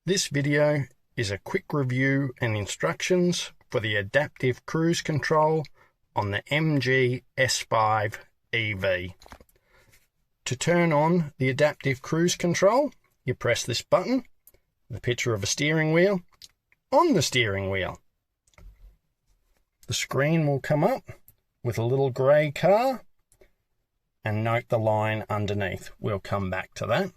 This video is a quick review and instructions for the adaptive cruise control on the MG S5 EV. To turn on the adaptive cruise control, you press this button, the picture of a steering wheel, on the steering wheel. The screen will come up with a little grey car, and note the line underneath. We'll come back to that.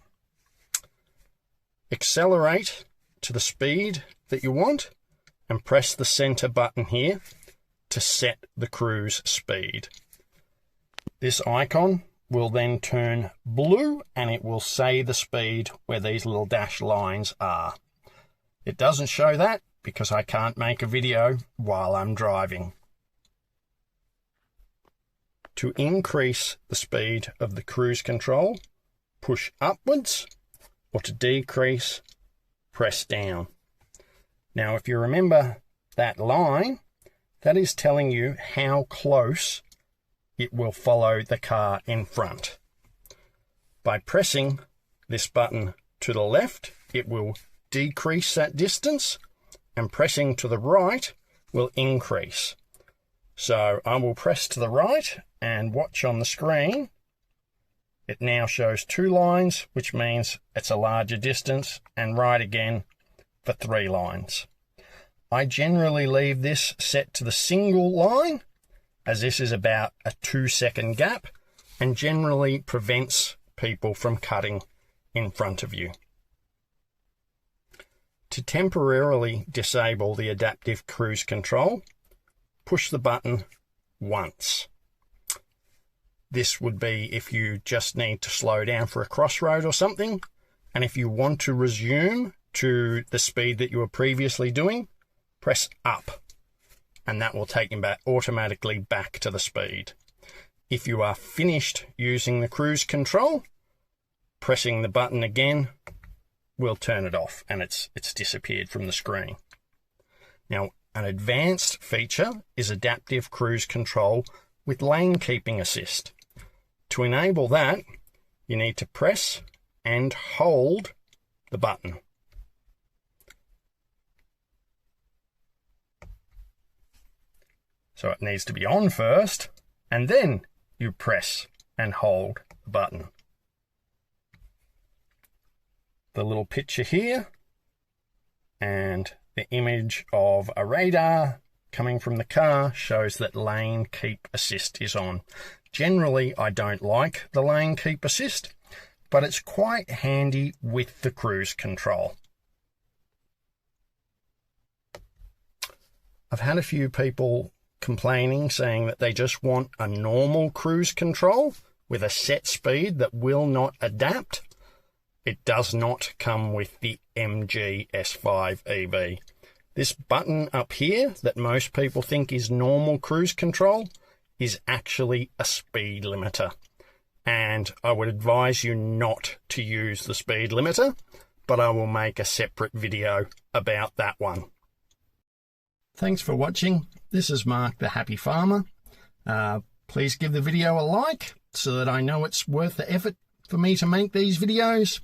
Accelerate to the speed that you want and press the center button here to set the cruise speed. This icon will then turn blue and it will say the speed where these little dashed lines are. It doesn't show that because I can't make a video while I'm driving. To increase the speed of the cruise control, push upwards, or to decrease, press down. Now, if you remember that line, that is telling you how close it will follow the car in front. By pressing this button to the left, it will decrease that distance, and pressing to the right will increase. So I will press to the right and watch on the screen. It now shows 2 lines, which means it's a larger distance, and right again for 3 lines. I generally leave this set to the single line, as this is about a 2-second gap and generally prevents people from cutting in front of you. To temporarily disable the adaptive cruise control, push the button once. This would be if you just need to slow down for a crossroad or something, and if you want to resume to the speed that you were previously doing, press up, and that will take you back automatically back to the speed. If you are finished using the cruise control, pressing the button again will turn it off, and it's disappeared from the screen. Now, an advanced feature is adaptive cruise control with lane keeping assist. To enable that, you need to press and hold the button. So it needs to be on first, and then you press and hold the button. The little picture here and the image of a radar coming from the car shows that lane keep assist is on. Generally, I don't like the lane keep assist, but it's quite handy with the cruise control. I've had a few people complaining, saying that they just want a normal cruise control with a set speed that will not adapt. It does not come with the MG S5 EV. This button up here that most people think is normal cruise control is actually a speed limiter. And I would advise you not to use the speed limiter, but I will make a separate video about that one. Thanks for watching. This is Mark the Happy Farmer. Please give the video a like so that I know it's worth the effort for me to make these videos.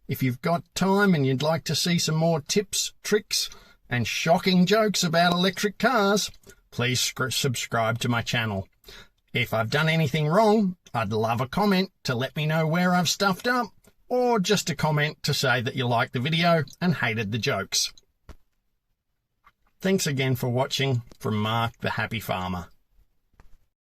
If you've got time and you'd like to see some more tips, tricks, and shocking jokes about electric cars, please subscribe to my channel. If I've done anything wrong, I'd love a comment to let me know where I've stuffed up, or just a comment to say that you liked the video and hated the jokes. Thanks again for watching from Mark the Happy Farmer.